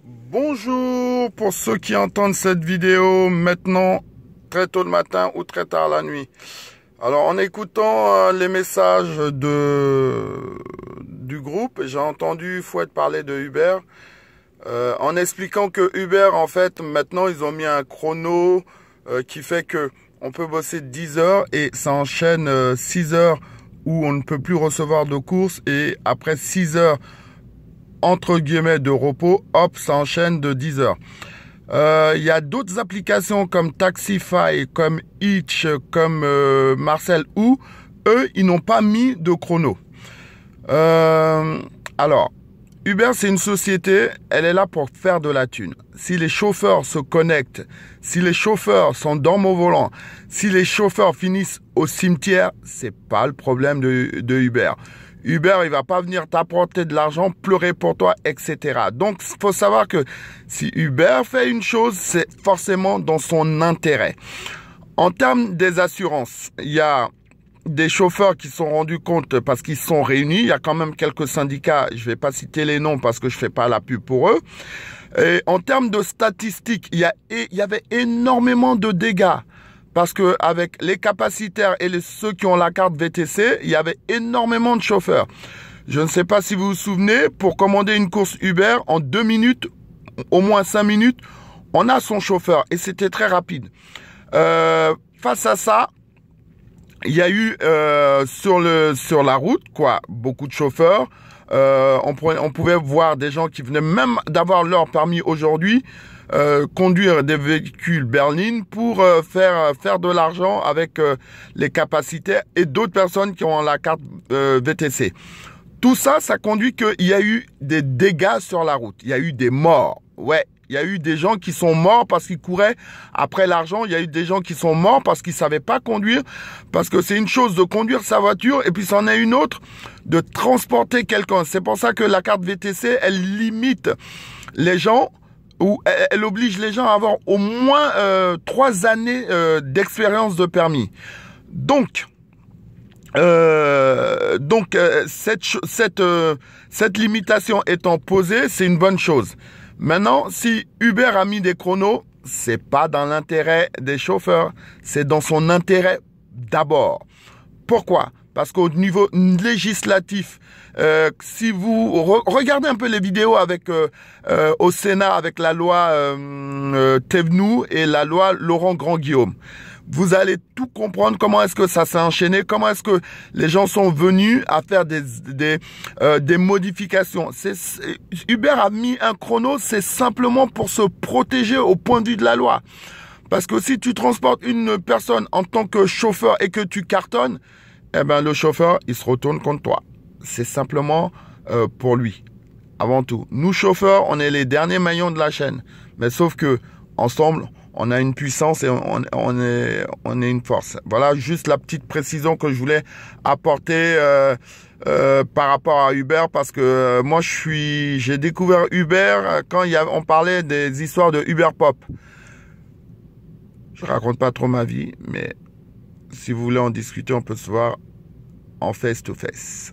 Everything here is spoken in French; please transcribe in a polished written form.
Bonjour pour ceux qui entendent cette vidéo maintenant, très tôt le matin ou très tard la nuit. Alors en écoutant les messages du groupe, j'ai entendu Fouad parler de Uber, en expliquant que Uber en fait maintenant ils ont mis un chrono qui fait que on peut bosser 10 heures et ça enchaîne 6 heures où on ne peut plus recevoir de courses et après 6 heures entre guillemets de repos, hop, ça enchaîne de 10 heures. Il y a d'autres applications comme Taxify, comme Hitch, comme Marcel où eux, ils n'ont pas mis de chrono. Alors, Uber, c'est une société, elle est là pour faire de la thune. Si les chauffeurs se connectent, si les chauffeurs sont dorment au volant, si les chauffeurs finissent au cimetière, c'est pas le problème de Uber. Uber, il va pas venir t'apporter de l'argent, pleurer pour toi, etc. Donc, il faut savoir que si Uber fait une chose, c'est forcément dans son intérêt. En termes des assurances, il y a des chauffeurs qui se sont rendus compte parce qu'ils se sont réunis. Il y a quand même quelques syndicats, je vais pas citer les noms parce que je fais pas la pub pour eux. Et en termes de statistiques, il y avait énormément de dégâts. Parce que avec les capacitaires et ceux qui ont la carte VTC, il y avait énormément de chauffeurs. Je ne sais pas si vous vous souvenez, pour commander une course Uber, en 2 minutes, au moins 5 minutes, on a son chauffeur. Et c'était très rapide. Face à ça, il y a eu sur la route, beaucoup de chauffeurs. On pouvait voir des gens qui venaient même d'avoir leur permis aujourd'hui, conduire des véhicules berlines pour faire de l'argent avec les capacités et d'autres personnes qui ont la carte VTC. Tout ça, ça conduit qu'il y a eu des dégâts sur la route. Il y a eu des morts. Ouais, il y a eu des gens qui sont morts parce qu'ils couraient après l'argent. Il y a eu des gens qui sont morts parce qu'ils savaient pas conduire. Parce que c'est une chose de conduire sa voiture et puis c'en est une autre de transporter quelqu'un. C'est pour ça que la carte VTC, elle limite les gens ou elle oblige les gens à avoir au moins 3 années d'expérience de permis. Donc cette limitation étant posée, c'est une bonne chose. Maintenant, si Uber a mis des chronos, c'est pas dans l'intérêt des chauffeurs, c'est dans son intérêt d'abord. Pourquoi? Parce qu'au niveau législatif, si vous regardez un peu les vidéos avec au Sénat avec la loi Thévenoud et la loi Laurent Grand-Guillaume, vous allez tout comprendre comment est-ce que ça s'est enchaîné, comment est-ce que les gens sont venus à faire des modifications. Uber a mis un chrono, c'est simplement pour se protéger au point de vue de la loi. Parce que si tu transportes une personne en tant que chauffeur et que tu cartonnes, eh ben le chauffeur, il se retourne contre toi. C'est simplement pour lui. Avant tout, nous chauffeurs, on est les derniers maillons de la chaîne. Mais sauf que ensemble, on a une puissance et on est une force. Voilà juste la petite précision que je voulais apporter par rapport à Uber parce que moi j'ai découvert Uber quand on parlait des histoires de Uber Pop. Je raconte pas trop ma vie, mais si vous voulez en discuter, on peut se voir en face to face.